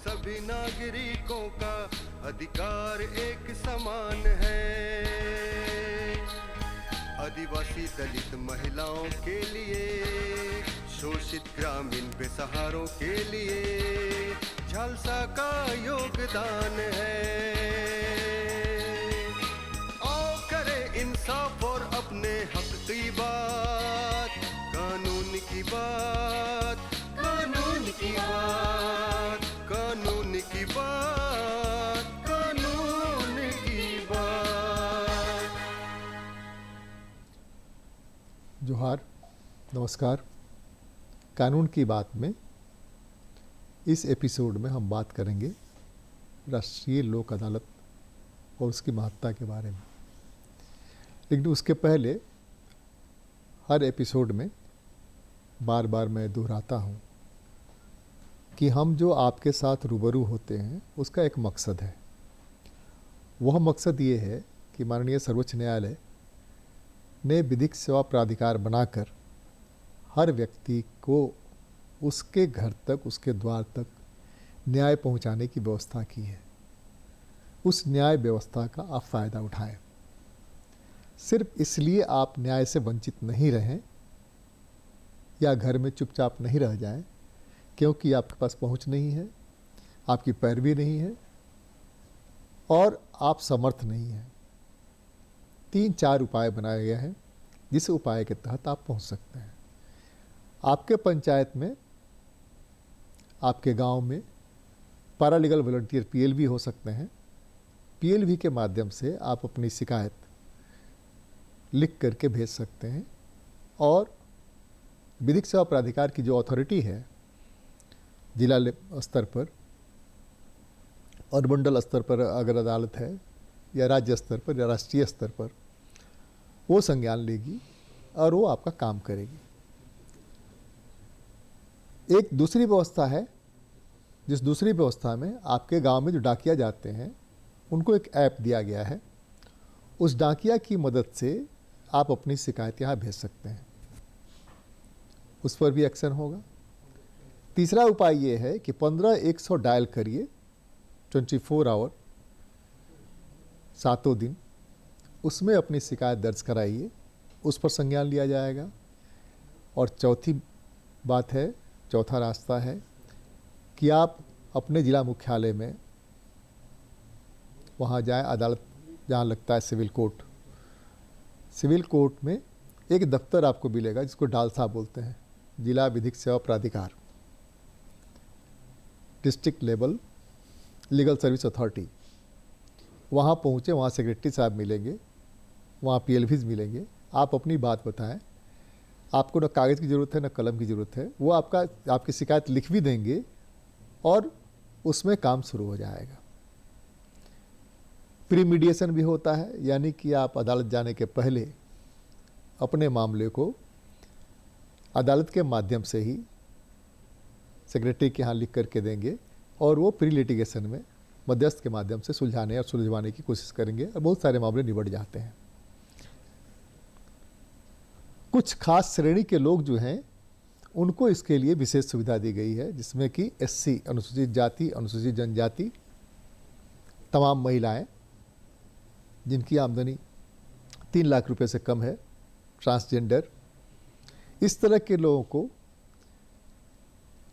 सभी नागरिकों का अधिकार एक समान है। आदिवासी दलित महिलाओं के लिए, शोषित ग्रामीण बेसहारों के लिए झालसा का योगदान है। आओ करें इंसाफ और अपने हक की बात, कानून की बात, कानून की बात, कानून की बात, कानून की बात। जोहार, नमस्कार। कानून की बात में इस एपिसोड में हम बात करेंगे राष्ट्रीय लोक अदालत और उसकी महत्ता के बारे में। लेकिन उसके पहले हर एपिसोड में बार बार मैं दोहराता हूँ कि हम जो आपके साथ रूबरू होते हैं उसका एक मकसद है। वह मकसद ये है कि माननीय सर्वोच्च न्यायालय ने विधिक सेवा प्राधिकार बनाकर हर व्यक्ति को उसके घर तक, उसके द्वार तक न्याय पहुंचाने की व्यवस्था की है। उस न्याय व्यवस्था का आप फ़ायदा उठाएं। सिर्फ इसलिए आप न्याय से वंचित नहीं रहें या घर में चुपचाप नहीं रह जाएं क्योंकि आपके पास पहुंच नहीं है, आपकी पैरवी नहीं है और आप समर्थ नहीं हैं। 3-4 उपाय बनाए गए हैं जिस उपाय के तहत आप पहुंच सकते हैं। आपके पंचायत में, आपके गांव में पैरालीगल वॉलंटियर पीएलवी हो सकते हैं। पीएलवी के माध्यम से आप अपनी शिकायत लिख करके भेज सकते हैं और विधिक सेवा प्राधिकार की जो अथॉरिटी है जिला स्तर पर और मंडल स्तर पर अगर अदालत है या राज्य स्तर पर या राष्ट्रीय स्तर पर, वो संज्ञान लेगी और वो आपका काम करेगी। एक दूसरी व्यवस्था है जिस दूसरी व्यवस्था में आपके गांव में जो डाकिया जाते हैं उनको एक ऐप दिया गया है। उस डाकिया की मदद से आप अपनी शिकायत यहाँ भेज सकते हैं, उस पर भी एक्शन होगा। तीसरा उपाय ये है कि 15-100 डायल करिए 24 आवर, सातों दिन, उसमें अपनी शिकायत दर्ज कराइए, उस पर संज्ञान लिया जाएगा। और चौथी बात है, चौथा रास्ता है कि आप अपने ज़िला मुख्यालय में वहाँ जाएं, अदालत जहाँ लगता है सिविल कोर्ट। सिविल कोर्ट में एक दफ्तर आपको मिलेगा जिसको डालसा बोलते हैं, जिला विधिक सेवा प्राधिकार, district level legal service authority. वहाँ पहुँचे, वहाँ सेक्रेटरी साहब मिलेंगे, वहाँ पीएलवीज मिलेंगे। आप अपनी बात बताएं। आपको न कागज़ की ज़रूरत है न कलम की ज़रूरत है, वो आपकी शिकायत लिख भी देंगे और उसमें काम शुरू हो जाएगा। प्री मीडिएशन भी होता है, यानी कि आप अदालत जाने के पहले अपने मामले को अदालत के माध्यम से ही सेक्रेटरी के यहाँ लिख करके देंगे और वो प्री लिटिगेशन में मध्यस्थ के माध्यम से सुलझाने और सुलझवाने की कोशिश करेंगे और बहुत सारे मामले निबट जाते हैं। कुछ खास श्रेणी के लोग जो हैं उनको इसके लिए विशेष सुविधा दी गई है, जिसमें कि एससी, अनुसूचित जाति, अनुसूचित जनजाति, तमाम महिलाएं जिनकी आमदनी 3 लाख रुपए से कम है, ट्रांसजेंडर, इस तरह के लोगों को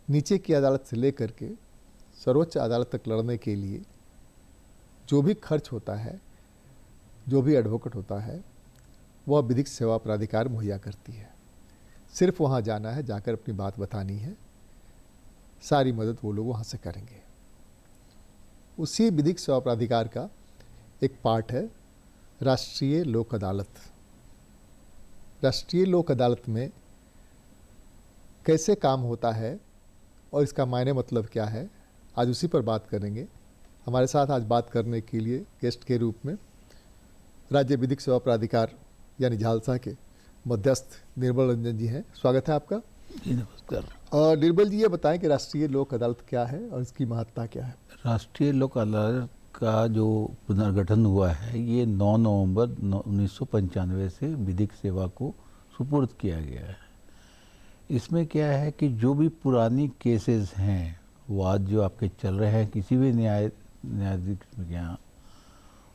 नीचे की अदालत से लेकर के सर्वोच्च अदालत तक लड़ने के लिए जो भी खर्च होता है, जो भी एडवोकेट होता है, वह विधिक सेवा प्राधिकार मुहैया करती है। सिर्फ वहाँ जाना है, जाकर अपनी बात बतानी है, सारी मदद वो लोग वहाँ से करेंगे। उसी विधिक सेवा प्राधिकार का एक पार्ट है राष्ट्रीय लोक अदालत। राष्ट्रीय लोक अदालत में कैसे काम होता है और इसका मायने मतलब क्या है, आज उसी पर बात करेंगे। हमारे साथ आज बात करने के लिए गेस्ट के रूप में राज्य विधिक सेवा प्राधिकार यानी झालसा के मध्यस्थ निर्मल रंजन जी हैं। स्वागत है आपका। जी नमस्कार। और निर्मल जी, ये बताएं कि राष्ट्रीय लोक अदालत क्या है और इसकी महत्ता क्या है। राष्ट्रीय लोक अदालत का जो पुनर्गठन हुआ है ये 9 नवंबर 1995 से विधिक सेवा को सुपुर्द किया गया है। इसमें क्या है कि जो भी पुरानी केसेस हैं वाद जो आपके चल रहे हैं किसी भी न्यायाधीश के यहाँ,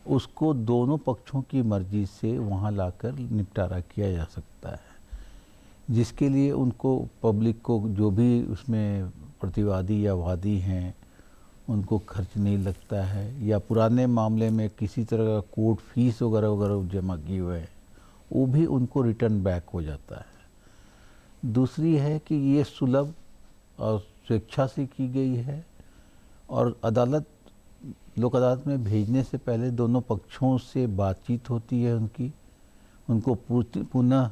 उसको दोनों पक्षों की मर्जी से वहाँ लाकर निपटारा किया जा सकता है, जिसके लिए उनको पब्लिक को जो भी उसमें प्रतिवादी या वादी हैं उनको खर्च नहीं लगता है, या पुराने मामले में किसी तरह का कोर्ट फीस वगैरह वगैरह जमा किए हुए हैं वो भी उनको रिटर्न बैक हो जाता है। दूसरी है कि ये सुलभ और स्वेच्छा से की गई है, और लोक अदालत में भेजने से पहले दोनों पक्षों से बातचीत होती है, उनको पुनः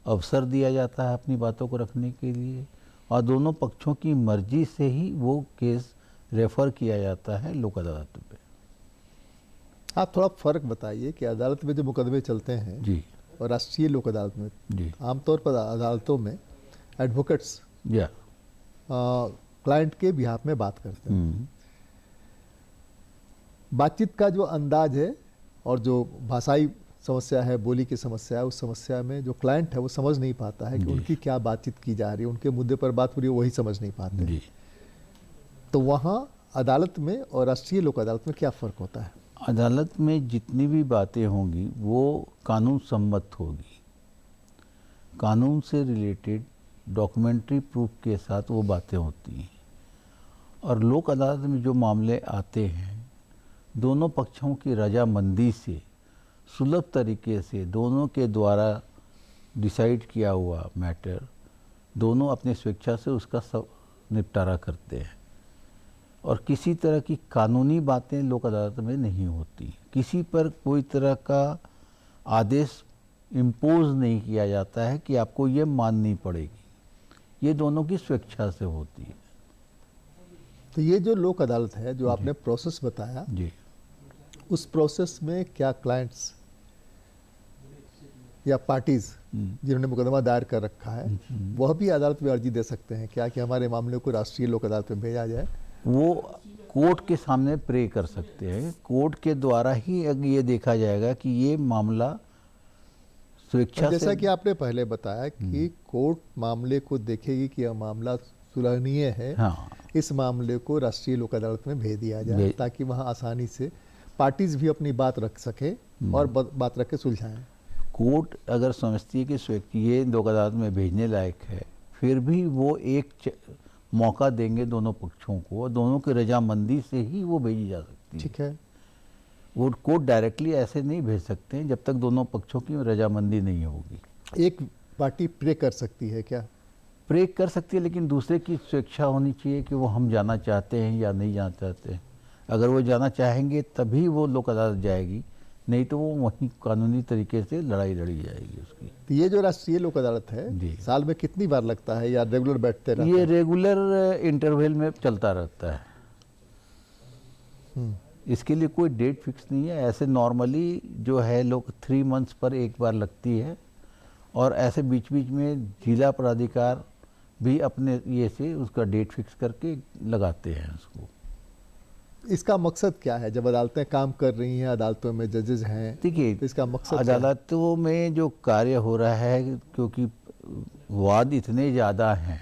अवसर दिया जाता है अपनी बातों को रखने के लिए, और दोनों पक्षों की मर्जी से ही वो केस रेफ़र किया जाता है लोक अदालत पे। आप थोड़ा फ़र्क बताइए कि अदालत में जो मुकदमे चलते हैं जी और राष्ट्रीय लोक अदालत में, जी आमतौर पर अदालतों में एडवोकेट्स या क्लाइंट के बिहाफ में बात करते हैं। बातचीत का जो अंदाज है और जो भाषाई समस्या है, बोली की समस्या है, उस समस्या में जो क्लाइंट है वो समझ नहीं पाता है कि उनकी क्या बातचीत की जा रही है, उनके मुद्दे पर बात हो रही है, वही समझ नहीं पाते। जी। तो वहाँ अदालत में और राष्ट्रीय लोक अदालत में क्या फ़र्क होता है? अदालत में जितनी भी बातें होंगी वो कानून सम्मत होगी, कानून से रिलेटेड डॉक्यूमेंट्री प्रूफ के साथ वो बातें होती हैं। और लोक अदालत में जो मामले आते हैं दोनों पक्षों की रजामंदी से सुलभ तरीके से दोनों के द्वारा डिसाइड किया हुआ मैटर दोनों अपनी स्वेच्छा से उसका सब निपटारा करते हैं, और किसी तरह की कानूनी बातें लोक अदालत में नहीं होती। किसी पर कोई तरह का आदेश इम्पोज नहीं किया जाता है कि आपको ये माननी पड़ेगी, ये दोनों की स्वेच्छा से होती है। तो ये जो लोक अदालत है जो आपने प्रोसेस बताया जी, उस प्रोसेस में क्या क्लाइंट्स या पार्टीज जिन्होंने मुकदमा दायर कर रखा है वह भी अदालत में अर्जी दे सकते हैं क्या कि हमारे मामले को राष्ट्रीय लोक अदालत में भेजा जाए? वो कोर्ट के सामने प्रे कर सकते हैं। कोर्ट के द्वारा ही ये देखा जाएगा कि ये मामला स्वेच्छा से, जैसा कि आपने पहले बताया कि कोर्ट मामले को देखेगी कि यह मामला सुलहनीय है, हाँ, इस मामले को राष्ट्रीय लोक अदालत में भेज दिया जाए ताकि वहाँ आसानी से पार्टीज भी अपनी बात रख सके और बात रख के सुलझाएं। कोर्ट अगर समझती है कि ये लोक अदालत में भेजने लायक है, फिर भी वो एक मौका देंगे दोनों पक्षों को, और दोनों की रजामंदी से ही वो भेजी जा सकती है। ठीक है, वो कोर्ट डायरेक्टली ऐसे नहीं भेज सकते हैं जब तक दोनों पक्षों की रजामंदी नहीं होगी। एक पार्टी प्रे कर सकती है क्या? प्रे कर सकती है, लेकिन दूसरे की स्वेच्छा होनी चाहिए कि वो हम जाना चाहते हैं या नहीं जाना चाहते हैं। अगर वो जाना चाहेंगे तभी वो लोक अदालत जाएगी, नहीं तो वो वहीं कानूनी तरीके से लड़ाई लड़ी जाएगी उसकी। तो ये जो राष्ट्रीय लोक अदालत है साल में कितनी बार लगता है या रेगुलर बैठते रहते हैं? ये रेगुलर इंटरवल में चलता रहता है। इसके लिए कोई डेट फिक्स नहीं है। ऐसे नॉर्मली जो है लोग 3 मंथ्स पर एक बार लगती है, और ऐसे बीच बीच में जिला प्राधिकार भी अपने ये से उसका डेट फिक्स करके लगाते हैं उसको। इसका मकसद क्या है? जब अदालतें काम कर रही हैं, अदालतों में जजेस हैं, देखिए तो इसका मकसद अदालतों में जो कार्य हो रहा है, क्योंकि वाद इतने ज़्यादा हैं,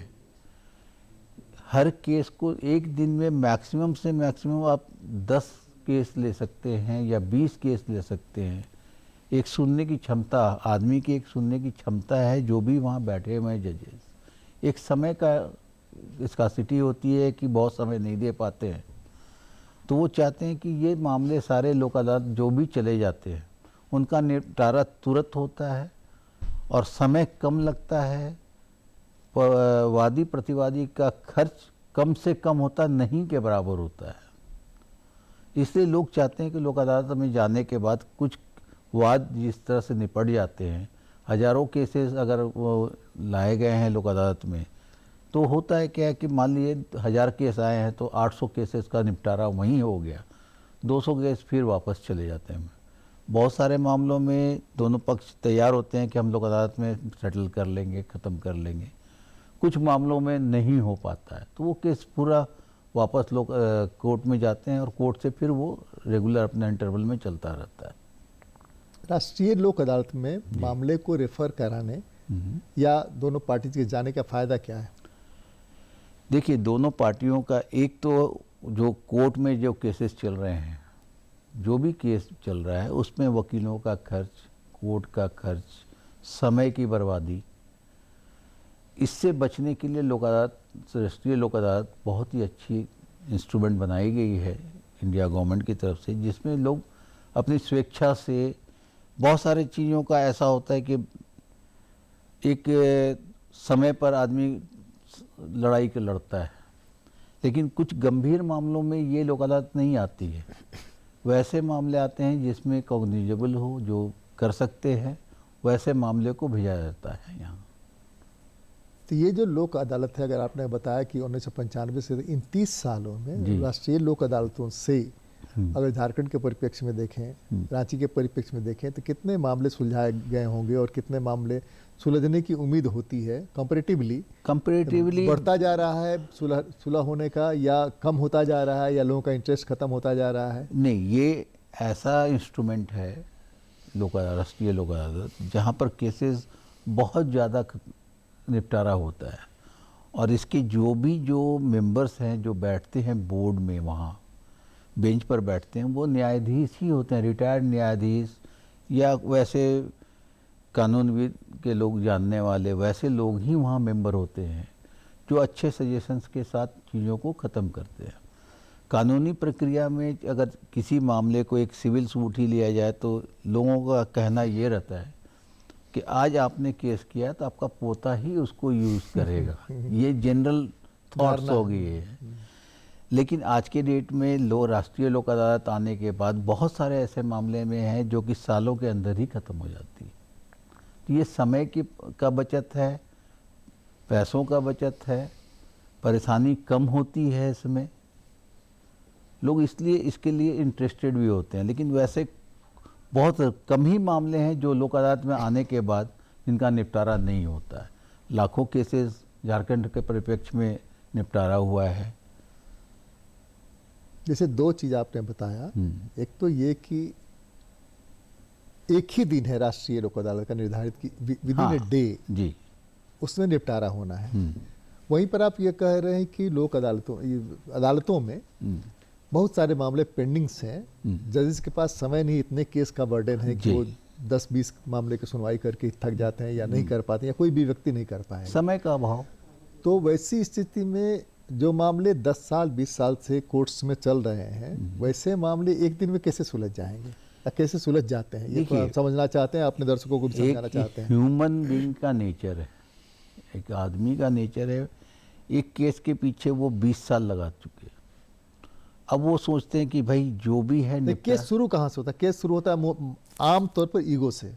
हर केस को एक दिन में मैक्सिमम से मैक्सिमम आप 10 केस ले सकते हैं या 20 केस ले सकते हैं। एक सुनने की क्षमता, आदमी की एक सुनने की क्षमता है, जो भी वहाँ बैठे हुए हैं जजेस। एक समय का स्कार्सिटी होती है कि बहुत समय नहीं दे पाते हैं, तो वो चाहते हैं कि ये मामले सारे लोक अदालत जो भी चले जाते हैं उनका निपटारा तुरंत होता है और समय कम लगता है, वादी प्रतिवादी का खर्च कम से कम होता नहीं के बराबर होता है। इसलिए लोग चाहते हैं कि लोक अदालत में जाने के बाद कुछ वाद जिस तरह से निपट जाते हैं, हज़ारों केसेस अगर वो लाए गए हैं लोक अदालत में, तो होता है क्या है कि मान लीजिए 1000 केस आए हैं तो 800 केसेस का निपटारा वहीं हो गया, 200 केस फिर वापस चले जाते हैं। बहुत सारे मामलों में दोनों पक्ष तैयार होते हैं कि हम लोग अदालत में सेटल कर लेंगे, ख़त्म कर लेंगे। कुछ मामलों में नहीं हो पाता है तो वो केस पूरा वापस लोग कोर्ट में जाते हैं, और कोर्ट से फिर वो रेगुलर अपने इंटरवल में चलता रहता है। राष्ट्रीय लोक अदालत में मामले को रेफर कराने या दोनों पार्टी के जाने का फ़ायदा क्या है? देखिए, दोनों पार्टियों का एक तो जो कोर्ट में जो केसेस चल रहे हैं, जो भी केस चल रहा है उसमें वकीलों का खर्च, कोर्ट का खर्च, समय की बर्बादी, इससे बचने के लिए लोक अदालत, राष्ट्रीय लोक अदालत बहुत ही अच्छी इंस्ट्रूमेंट बनाई गई है इंडिया गवर्नमेंट की तरफ से, जिसमें लोग अपनी स्वेच्छा से, बहुत सारी चीज़ों का ऐसा होता है कि एक समय पर आदमी लड़ाई के लड़ता है, लेकिन कुछ गंभीर मामलों में ये लोक अदालत नहीं आती है। वैसे मामले आते हैं जिसमें कॉग्निजेबल हो, जो कर सकते हैं, वैसे मामले को भेजा जाता है यहाँ। तो ये जो लोक अदालत है, अगर आपने बताया कि 1995 से इन 30 सालों में राष्ट्रीय लोक अदालतों से अगर झारखंड के परिप्रेक्ष्य में देखें, रांची के परिप्रेक्ष्य में देखें, तो कितने मामले सुलझाए गए होंगे और कितने मामले सुलझने की उम्मीद होती है? कंपैरेटिवली बढ़ता जा रहा है सुलह होने का, या कम होता जा रहा है, या लोगों का इंटरेस्ट खत्म होता जा रहा है? नहीं, ये ऐसा इंस्ट्रूमेंट है राष्ट्रीय लोक अदालत जहाँ पर केसेस बहुत ज़्यादा निपटारा होता है, और इसके जो मेंबर्स हैं जो बैठते हैं बोर्ड में, वहाँ बेंच पर बैठते हैं, वो न्यायाधीश ही होते हैं, रिटायर्ड न्यायाधीश या वैसे कानूनविद के लोग जानने वाले वैसे लोग ही वहाँ मेंबर होते हैं, जो अच्छे सजेशंस के साथ चीज़ों को ख़त्म करते हैं। कानूनी प्रक्रिया में अगर किसी मामले को एक सिविल सूट ही लिया जाए तो लोगों का कहना ये रहता है कि आज आपने केस किया तो आपका पोता ही उसको यूज़ करेगा, ये जनरल थॉट्स हो गई है। लेकिन आज के डेट में राष्ट्रीय लोक अदालत आने के बाद बहुत सारे ऐसे मामले में हैं जो कि सालों के अंदर ही ख़त्म हो जाती है। तो ये समय का बचत है, पैसों का बचत है, परेशानी कम होती है इसमें, लोग इसलिए इसके लिए इंटरेस्टेड भी होते हैं। लेकिन वैसे बहुत कम ही मामले हैं जो लोक अदालत में आने के बाद जिनका निपटारा नहीं होता है। लाखों केसेस झारखंड के परिप्रेक्ष्य में निपटारा हुआ है। जैसे दो चीज़ आपने बताया, एक तो ये कि एक ही दिन है राष्ट्रीय लोक अदालत का निर्धारित कि विद इन ए डे जी उसमें निपटारा होना है। वहीं पर आप ये कह रहे हैं कि लोक अदालतों में बहुत सारे मामले पेंडिंग्स हैं, जजेस के पास समय नहीं, इतने केस का बर्डन है कि वो 10-20 मामले की सुनवाई करके थक जाते हैं या नहीं कर पाते, या कोई भी व्यक्ति नहीं कर पाएगा, समय का अभाव। तो वैसी स्थिति में जो मामले 10 साल 20 साल से कोर्ट्स में चल रहे हैं, वैसे मामले एक दिन में कैसे सुलझ जाएंगे या कैसे सुलझ जाते हैं? ये तो समझना चाहते हैं, अपने दर्शकों को भी समझाना चाहते हैं। ह्यूमन बीइंग का नेचर है, एक आदमी का नेचर है, एक केस के पीछे वो 20 साल लगा चुके हैं। अब वो सोचते हैं कि भाई जो भी है केस शुरू कहाँ से होता है? केस शुरू होता है आमतौर पर ईगो से।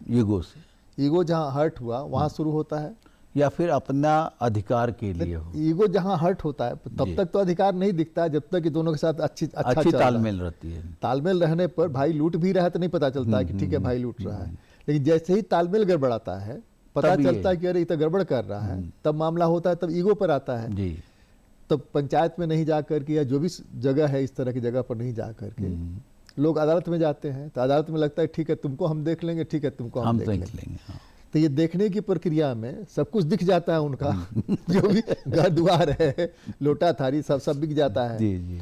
ईगो जहाँ हर्ट हुआ वहाँ शुरू होता है, या फिर अपना अधिकार के लिए हो। ईगो जहाँ हर्ट होता है तब तक तो अधिकार नहीं दिखता है, जब तक कि दोनों के साथ अच्छी तालमेल रहती है। तालमेल रहने पर भाई लूट भी रहा है तो नहीं पता चलता है कि ठीक है भाई लूट रहा है, लेकिन जैसे ही तालमेल गड़बड़ाता है, पता चलता है कि अरे ये तो गड़बड़ कर रहा है, तब मामला होता है, तब ईगो पर आता है जी। तब पंचायत में नहीं जा करके या जो भी जगह है इस तरह की जगह पर नहीं जा करके लोग अदालत में जाते हैं, तो अदालत में लगता है ठीक है तुमको हम देख लेंगे, ठीक है तुमको हम देख लेंगे। तो ये देखने की प्रक्रिया में सब कुछ दिख जाता है उनका जो भी घर द्वार है, लोटा थारी सब बिक जाता है जी जी।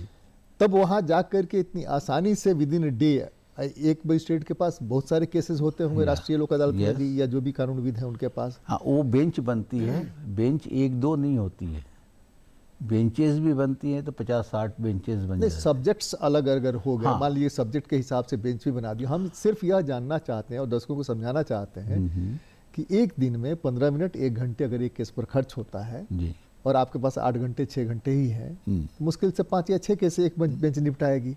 तब वहाँ जा करके इतनी आसानी से विद इन ए डे एक मजिस्ट्रेट के पास बहुत सारे केसेस होते होंगे राष्ट्रीय लोक अदालत में भी, या जो भी कानूनविद है उनके पास। हाँ, वो बेंच बनती है, बेंच 1-2 नहीं होती है, बेंचेस भी बनती हैं, तो 50-60 बेंचेस बन जाते हैं। सब्जेक्ट्स अलग अगर हो गए, मान लीजिए सब्जेक्ट के हिसाब से बेंच भी बना दिया। हम सिर्फ यह जानना चाहते हैं और दर्शकों को समझाना चाहते हैं कि एक दिन में 15 मिनट 1 घंटे अगर एक केस पर खर्च होता है जी, और आपके पास 8 घंटे 6 घंटे ही है, मुश्किल से 5 या 6 केस एक बेंच निपटाएगी।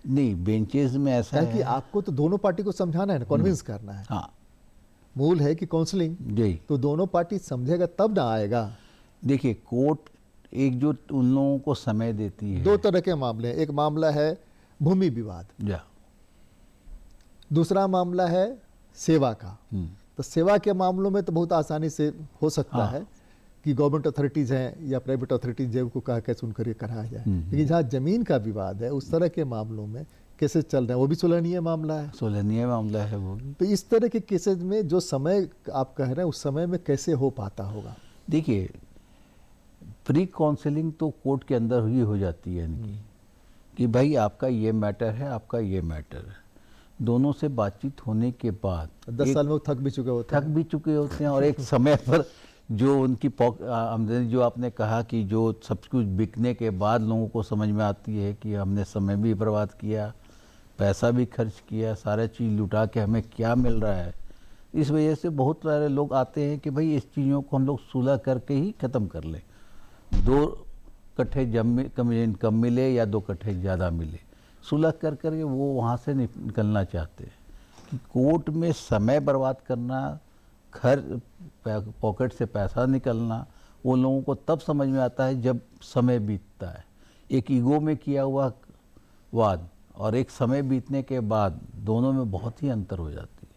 नहीं, बेंचेस में ऐसा है कि आपको तो दोनों पार्टी को समझाना है ना, कन्विंस करना है। हाँ, मूल है कि काउंसलिंग जी, तो दोनों पार्टी समझेगा तब ना आएगा। देखिए, कोर्ट एक जो उन लोगों को समय देती है, 2 तरह के मामले हैं। एक मामला है भूमि विवाद, दूसरा मामला है सेवा का। तो सेवा के मामलों में तो बहुत आसानी से हो सकता है कि गवर्नमेंट अथॉरिटीज़ हैं या प्राइवेट अथॉरिटीज़ है, उनको कहा कैसे सुनकर ये कराया जाए। लेकिन जहाँ जमीन का विवाद है, उस तरह के मामलों में केसेस चल रहे हैं, वो भी सुलहनीय मामला है। सुलहनीय मामला है वो। तो इस तरह के केसेस में जो समय आप कह रहे हैं, उस समय में कैसे हो पाता होगा? देखिए, प्री काउंसलिंग तो कोर्ट के अंदर ही हो जाती है इनकी कि भाई आपका ये मैटर है, आपका ये मैटर है। दोनों से बातचीत होने के बाद 10 साल में वो थक भी चुके होते हैं और एक समय पर जो उनकी आमदनी, जो आपने कहा कि जो सब कुछ बिकने के बाद लोगों को समझ में आती है कि हमने समय भी बर्बाद किया, पैसा भी खर्च किया, सारा चीज़ लुटा के हमें क्या मिल रहा है। इस वजह से बहुत सारे लोग आते हैं कि भाई इस चीज़ों को हम लोग सुलह करके ही ख़त्म कर लें, 2 कट्ठे कम मिले या 2 कट्ठे ज़्यादा मिले, सुलह कर करके वो वहाँ से निकलना चाहते हैं। कि कोर्ट में समय बर्बाद करना, पॉकेट से पैसा निकलना, वो लोगों को तब समझ में आता है जब समय बीतता है। एक ईगो में किया हुआ वाद और एक समय बीतने के बाद दोनों में बहुत ही अंतर हो जाती है।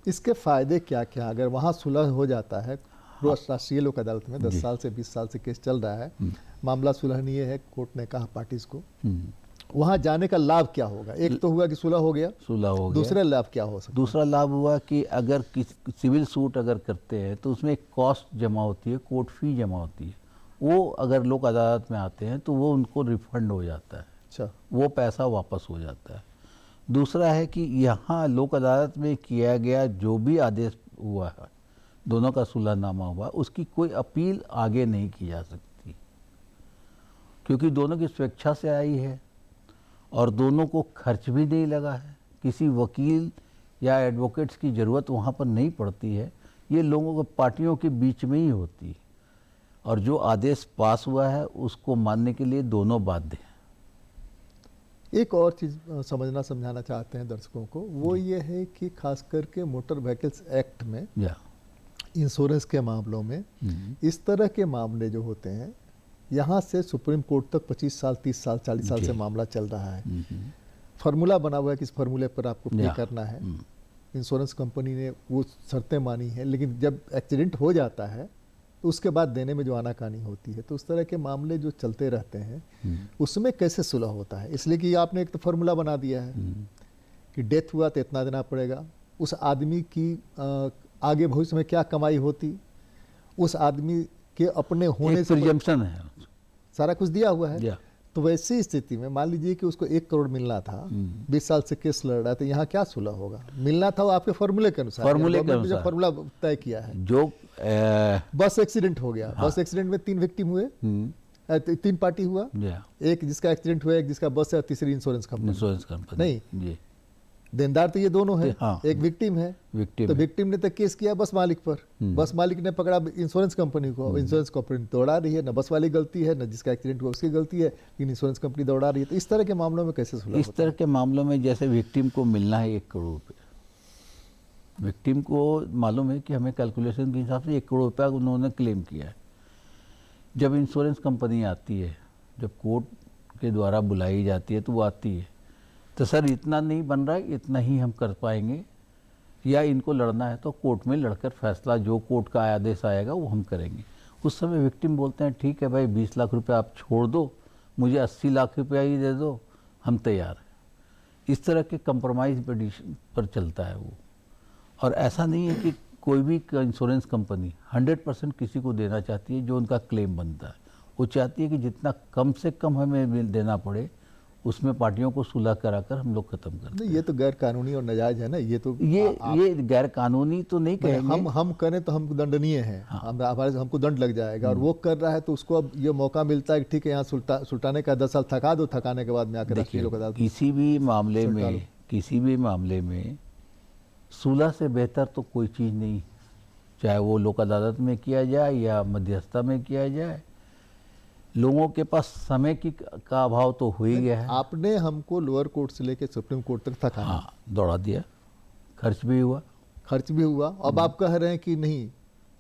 इसके फ़ायदे क्या क्या, अगर वहाँ सुलह हो जाता है राष्ट्रीय लोक अदालत में 10 साल से 20 साल से केस चल रहा है, मामला सुलहनीय है, कोर्ट ने कहा पार्टीज को, वहाँ जाने का लाभ क्या होगा? एक तो हुआ कि सुलह हो गया, दूसरा लाभ क्या हो सकता है? दूसरा लाभ हुआ कि अगर सिविल सूट अगर करते हैं तो उसमें एक कॉस्ट जमा होती है, कोर्ट फी जमा होती है, वो अगर लोक अदालत में आते हैं तो वो उनको रिफंड हो जाता है। अच्छा, वो पैसा वापस हो जाता है। दूसरा है कि यहाँ लोक अदालत में किया गया जो भी आदेश हुआ है, दोनों का सुलहनामा हुआ, उसकी कोई अपील आगे नहीं की जा सकती, क्योंकि दोनों की स्वेच्छा से आई है और दोनों को खर्च भी नहीं लगा है, किसी वकील या एडवोकेट्स की ज़रूरत वहाँ पर नहीं पड़ती है। ये लोगों को पार्टियों के बीच में ही होती है और जो आदेश पास हुआ है उसको मानने के लिए दोनों बाध्य हैं। एक और चीज़ समझाना चाहते हैं दर्शकों को, वो ये है कि खास करके मोटर व्हीकल्स एक्ट में इंश्योरेंस के मामलों में इस तरह के मामले जो होते हैं, यहाँ से सुप्रीम कोर्ट तक 25 साल 30 साल 40 साल से मामला चल रहा है। फार्मूला बना हुआ है कि इस फार्मूले पर आपको पे करना है, इंश्योरेंस कंपनी ने वो शर्तें मानी है, लेकिन जब एक्सीडेंट हो जाता है तो उसके बाद देने में जो आनाकानी होती है, तो उस तरह के मामले जो चलते रहते हैं उसमें कैसे सुलह होता है? इसलिए कि आपने एक तो फार्मूला बना दिया है कि डेथ हुआ तो इतना देना पड़ेगा, उस आदमी की आगे भविष्य में क्या कमाई होती, उस आदमी के अपने होने से प्रिजम्पशन है, सारा कुछ दिया हुआ है। तो वैसी स्थिति में मान लीजिए कि उसको 1 करोड़ मिलना था, 20 साल से केस लड़ रहा है, तो यहाँ क्या सुलह होगा? मिलना था वो आपके फार्मूले के अनुसार, फार्मूला तय किया है। जो बस एक्सीडेंट हो गया, बस एक्सीडेंट में 3 विक्टिम हुए, 3 पार्टी हुआ, एक जिसका एक्सीडेंट हुआ, एक जिसका बस है, तीसरी इंश्योरेंस कंपनी नहीं, देनदार तो ये दोनों है, एक विक्टिम है, तो विक्टिम ने तो केस किया बस मालिक पर, बस मालिक ने पकड़ा इंश्योरेंस कंपनी को, इंश्योरेंस कंपनी दौड़ा रही है, न बस वाली गलती है, न जिसका एक्सीडेंट हुआ उसकी गलती है, लेकिन इंश्योरेंस कंपनी दौड़ा रही है। तो इस तरह के मामलों में कैसे सुलह? इस तरह के मामलों में जैसे विक्टिम को मिलना है 1 करोड़ रुपये, विक्टिम को मालूम है कि हमें कैलकुलेशन के हिसाब से 1 करोड़ रुपया उन्होंने क्लेम किया है। जब इंश्योरेंस कंपनी आती है, जब कोर्ट के द्वारा बुलाई जाती है तो वो आती है, तो सर इतना नहीं बन रहा है, इतना ही हम कर पाएंगे, या इनको लड़ना है तो कोर्ट में लड़कर फैसला जो कोर्ट का आदेश आएगा वो हम करेंगे। उस समय विक्टिम बोलते हैं ठीक है भाई 20 लाख रुपए आप छोड़ दो, मुझे 80 लाख रुपया ही दे दो, हम तैयार हैं। इस तरह के कंप्रोमाइज़ पर चलता है वो। और ऐसा नहीं है कि कोई भी इंश्योरेंस कंपनी 100% किसी को देना चाहती है जो उनका क्लेम बनता है, वो चाहती है कि जितना कम से कम हमें देना पड़े उसमें पार्टियों को सुलह कराकर हम लोग खत्म करते हैं। ये तो गैर कानूनी और नाजायज है ना, ये तो ये गैर कानूनी तो नहीं कहेंगे, हम करें तो हमको दंडनीय है, हमको दंड लग जाएगा, और वो कर रहा है तो उसको अब ये मौका मिलता है कि ठीक है यहाँ सुलटाने का 10 साल थका दो, थकाने के बाद में आकर राष्ट्रीय लोक अदालत। किसी भी मामले में सुलह से बेहतर तो कोई चीज़ नहीं, चाहे वो लोक अदालत में किया जाए या मध्यस्थता में किया जाए। लोगों के पास समय का अभाव तो हो ही गया है। आपने हमको लोअर कोर्ट से लेकर सुप्रीम कोर्ट तक थका, हाँ, दौड़ा दिया, खर्च भी हुआ। अब आप कह रहे हैं कि नहीं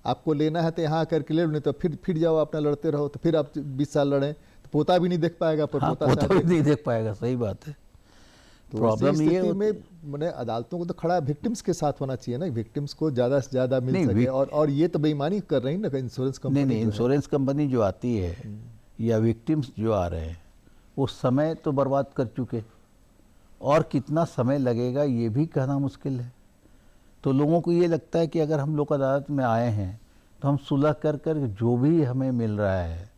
आपको लेना है तो यहाँ करके ले लो, नहीं तो फिर जाओ अपना लड़ते रहो, तो फिर आप 20 साल लड़ें तो पोता भी नहीं देख पाएगा, पर पोता भी नहीं देख पाएगा। सही बात है। तो प्रॉब्लम ये में मैंने अदालतों को तो खड़ा विक्टिम्स के साथ होना चाहिए ना, विक्टिम्स को ज़्यादा से ज़्यादा मिल सके। और ये तो बेईमानी कर रही ना इंश्योरेंस कंपनी। नहीं, इंश्योरेंस कंपनी जो आती है या विक्टिम्स जो आ रहे हैं वो समय तो बर्बाद कर चुके, और कितना समय लगेगा ये भी कहना मुश्किल है। तो लोगों को ये लगता है कि अगर हम लोक अदालत में आए हैं तो हम सुलह कर जो भी हमें मिल रहा है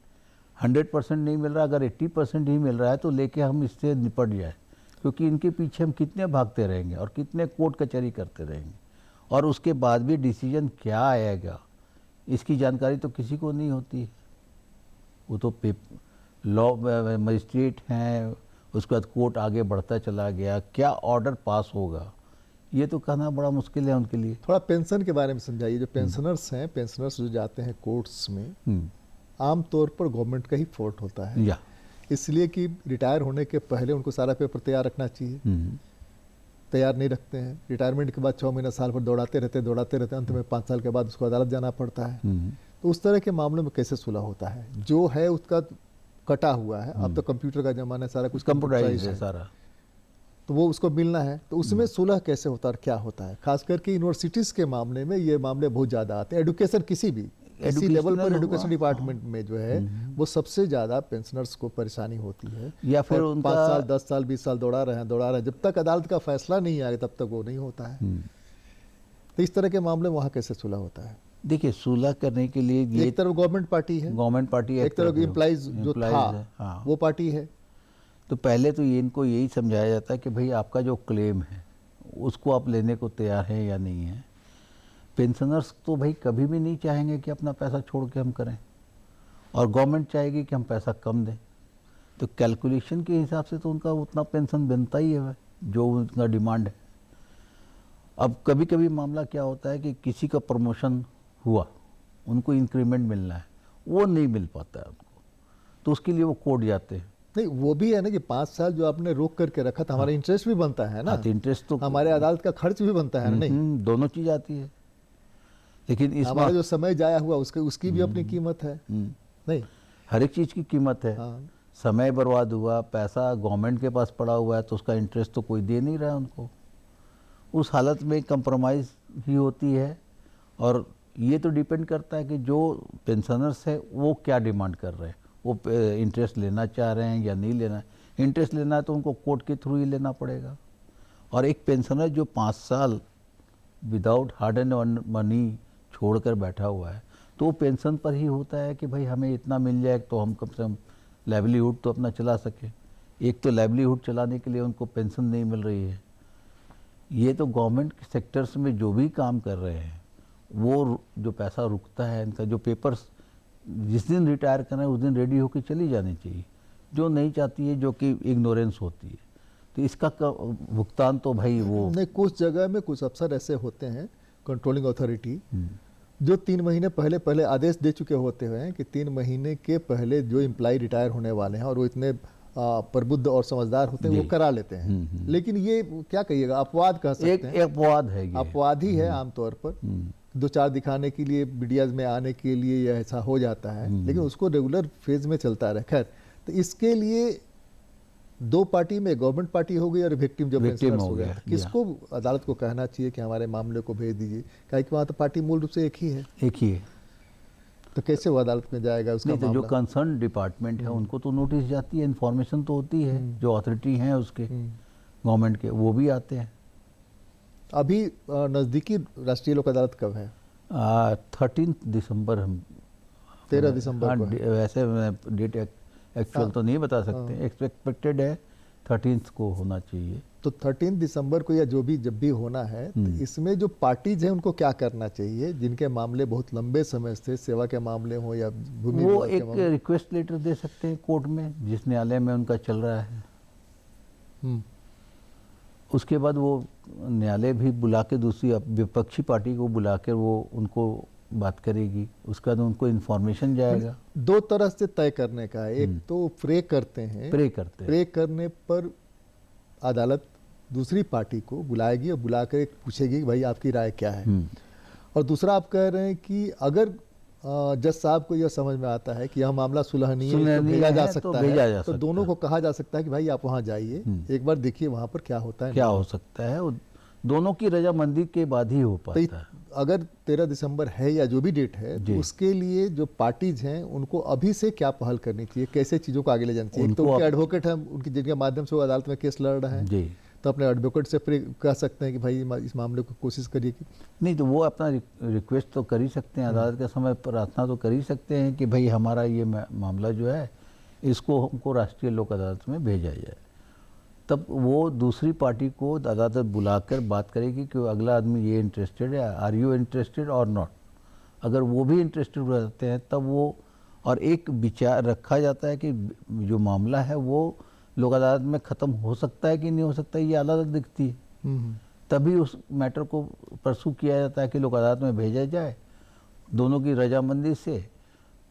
100% नहीं मिल रहा, अगर 80% ही मिल रहा है तो लेके हम इससे निपट जाए, क्योंकि इनके पीछे हम कितने भागते रहेंगे और कितने कोर्ट कचहरी करते रहेंगे, और उसके बाद भी डिसीजन क्या आएगा इसकी जानकारी तो किसी को नहीं होती है। वो तो लॉ मजिस्ट्रेट हैं, उसके बाद कोर्ट आगे बढ़ता चला गया, क्या ऑर्डर पास होगा ये तो कहना बड़ा मुश्किल है उनके लिए। थोड़ा पेंशन के बारे में समझाइए। जो पेंशनर्स हैं, पेंशनर्स जो जाते हैं कोर्ट्स में, आमतौर पर गवर्नमेंट का ही फॉल्ट होता है, या इसलिए कि रिटायर होने के पहले उनको सारा पेपर तैयार रखना चाहिए, तैयार नहीं रखते हैं। रिटायरमेंट के बाद 6 महीना साल भर दौड़ाते रहते, अंत में 5 साल के बाद उसको अदालत जाना पड़ता है। तो उस तरह के मामलों में कैसे सुलह होता है? जो है उसका कटा हुआ है, अब तो कंप्यूटर का जमाना है, सारा कुछ कंप्यूटराइज है सारा, तो वो उसको मिलना है, तो उसमें सुलह कैसे होता है और क्या होता है? खास करके यूनिवर्सिटीज के मामले में ये मामले बहुत ज़्यादा आते हैं। एडुकेशन किसी लेवल पर एडुकेशन डिपार्टमेंट में जो है वो सबसे ज़्यादा पेंशनर्स को परेशानी होती है। या फिर उनका 5 साल 10 साल 20 साल दौड़ा रहे हैं, जब तक अदालत का फैसला नहीं आए तब तक वो नहीं होता है। तो इस तरह के मामले वहाँ कैसे सुलह होता है? देखिए, सुलह करने के लिए ये एक तरफ गवर्नमेंट पार्टी है, गवर्नमेंट पार्टी, एक तरफ एम्प्लॉइज जो था हाँ, वो पार्टी है। तो पहले तो इनको यही समझाया जाता है कि भाई आपका जो क्लेम है उसको आप लेने को तैयार हैं या नहीं है। पेंशनर्स तो भाई कभी भी नहीं चाहेंगे कि अपना पैसा छोड़ के हम करें, और गवर्नमेंट चाहेगी कि हम पैसा कम दें, तो कैलकुलेशन के हिसाब से तो उनका उतना पेंशन बनता ही है जो उनका डिमांड है। अब कभी कभी मामला क्या होता है कि किसी का प्रमोशन हुआ, उनको इंक्रीमेंट मिलना है, वो नहीं मिल पाता है उनको, तो उसके लिए वो कोर्ट जाते हैं। नहीं, वो भी है ना कि 5 साल जो आपने रोक करके रखा था, हमारा इंटरेस्ट भी बनता है ना, तो इंटरेस्ट तो हमारे अदालत का खर्च भी बनता है ना। नहीं, दोनों चीज आती है, लेकिन इस हमारा जो समय जाया हुआ उसकी भी अपनी कीमत है। नहीं, हर एक चीज की कीमत है। हाँ। समय बर्बाद हुआ, पैसा गवर्नमेंट के पास पड़ा हुआ है, तो उसका इंटरेस्ट तो कोई दे नहीं रहा है उनको। उस हालत में कंप्रोमाइज़ ही होती है, और ये तो डिपेंड करता है कि जो पेंशनर्स है वो क्या डिमांड कर रहे हैं, वो इंटरेस्ट लेना चाह रहे हैं या नहीं लेना है। इंटरेस्ट लेना है तो उनको कोर्ट के थ्रू ही लेना पड़ेगा। और एक पेंशनर जो 5 साल विदाउट हार्ड एंड मनी छोड़कर बैठा हुआ है, तो वो पेंशन पर ही होता है कि भाई हमें इतना मिल जाए तो हम कम से कम लाइवलीहुड तो अपना चला सके। एक तो लाइवलीहुड चलाने के लिए उनको पेंशन नहीं मिल रही है। ये तो गवर्नमेंट के सेक्टर्स में जो भी काम कर रहे हैं वो जो पैसा रुकता है, इनका जो पेपर्स जिस दिन रिटायर करें उस दिन रेडी होकर चली जानी चाहिए, जो नहीं चाहती है, जो कि इग्नोरेंस होती है। तो इसका भुगतान तो भाई वो नहीं, कुछ जगह में कुछ अफसर ऐसे होते हैं, कंट्रोलिंग अथॉरिटी, जो 3 महीने पहले आदेश दे चुके होते हैं कि 3 महीने के पहले जो एम्प्लॉय रिटायर होने वाले हैं और वो इतने प्रबुद्ध और समझदार होते हैं वो करा लेते हैं। लेकिन ये क्या कहिएगा, अपवाद कह सकते हैं। एक अपवाद है, ये अपवाद ही है आमतौर पर। 2-4 दिखाने के लिए, मीडिया में आने के लिए यह ऐसा हो जाता है, लेकिन उसको रेगुलर फेज में चलता रहे। खैर, तो इसके लिए 2 पार्टी में गवर्नमेंट पार्टी हो गई और विक्टिम जो पेंशनर्स हो गया, किसको अदालत को कहना चाहिए कि हमारे मामले को भेज दीजिए? क्या कि वहाँ तो पार्टी मूल रूप से एक ही है। तो कैसे वो अदालत में जाएगा उसका नहीं, तो जो कंसर्न डिपार्टमेंट है उनको तो नोटिस जाती है, इन्फॉर्मेशन तो होती है, जो अथॉरिटी हैं उसके गवर्नमेंट के वो भी आते हैं। अभी नज़दीकी राष्ट्रीय लोक अदालत कब है? 13 दिसंबर, हम 13 दिसंबर को है। वैसे डेट एक्चुअल तो नहीं बता सकते, एक्सपेक्टेड है 13 को होना चाहिए। तो 13 दिसंबर को या जब भी होना है, तो इसमें जो पार्टीज हैं उनको क्या करना चाहिए, जिनके मामले बहुत लंबे समय से सेवा के मामले हो या भूमि वो एक रिक्वेस्ट लेटर दे सकते हैं कोर्ट में, जिस न्यायालय में उनका चल रहा है। उसके बाद वो न्यायालय भी बुला के दूसरी विपक्षी पार्टी को बुला कर वो उनको बात करेगी, उसके बाद उनको इन्फॉर्मेशन जाएगा। 2 तरह से तय करने का है। एक तो प्रे करते हैं, प्रे करने पर अदालत दूसरी पार्टी को बुलाएगी और बुलाकर पूछेगी कि भाई आपकी राय क्या है। और दूसरा आप कह रहे हैं कि अगर जज साहब को यह समझ में आता है कि यह मामला सुलहनीय है तो भेजा जा सकता है, तो दोनों को कहा जा सकता है कि भाई आप वहाँ जाइए, एक बार देखिए वहाँ पर क्या होता है, क्या हो सकता है। दोनों की रजामंदी के बाद ही हो पाता है। अगर 13 दिसंबर है या जो भी डेट है, तो उसके लिए जो पार्टीज हैं उनको अभी से क्या पहल करनी चाहिए, कैसे चीज़ों को आगे ले जानी चाहिए? तो उनके एडवोकेट हैं, उनकी जिनके माध्यम से वो अदालत में केस लड़ रहे हैं, तो अपने एडवोकेट से फिर कह सकते हैं कि भाई इस मामले को कोशिश करिए कि नहीं तो वो अपना रिक्वेस्ट तो कर ही सकते हैं, अदालत के समय प्रार्थना तो कर ही सकते हैं कि भाई हमारा ये मामला जो है इसको हमको राष्ट्रीय लोक अदालत में भेजा जाए। तब वो दूसरी पार्टी को अदालत बुलाकर बात करेगी कि अगला आदमी ये इंटरेस्टेड है, आर यू इंटरेस्टेड और नॉट। अगर वो भी इंटरेस्टेड रहते हैं तब वो, और एक विचार रखा जाता है कि जो मामला है वो लोक अदालत में ख़त्म हो सकता है कि नहीं हो सकता है, ये अदालत दिखती है। तभी उस मैटर को परसू किया जाता है कि लोक अदालत में भेजा जाए दोनों की रजामंदी से।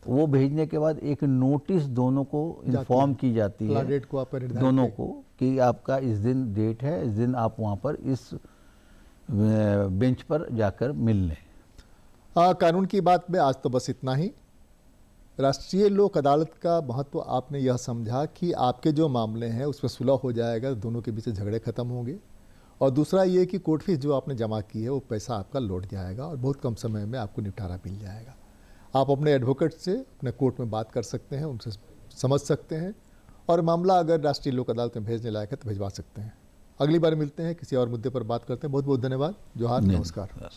वो भेजने के बाद एक नोटिस दोनों को इन्फॉर्म की जाती है, डेट को आप निर्धारित दोनों करें। को, कि आपका इस दिन डेट है, इस दिन आप वहाँ पर इस बेंच पर जाकर मिल लें। कानून की बात में आज तो बस इतना ही। राष्ट्रीय लोक अदालत का महत्व आपने यह समझा कि आपके जो मामले हैं उसमें सुलह हो जाएगा, दोनों के बीच झगड़े खत्म होंगे, और दूसरा ये कि कोर्ट फीस जो आपने जमा की है वो पैसा आपका लौट जाएगा और बहुत कम समय में आपको निपटारा मिल जाएगा। आप अपने एडवोकेट से अपने कोर्ट में बात कर सकते हैं, उनसे समझ सकते हैं, और मामला अगर राष्ट्रीय लोक अदालत में भेजने लायक है तो भिजवा सकते हैं। अगली बार मिलते हैं, किसी और मुद्दे पर बात करते हैं। बहुत बहुत धन्यवाद। जोहार, नमस्कार।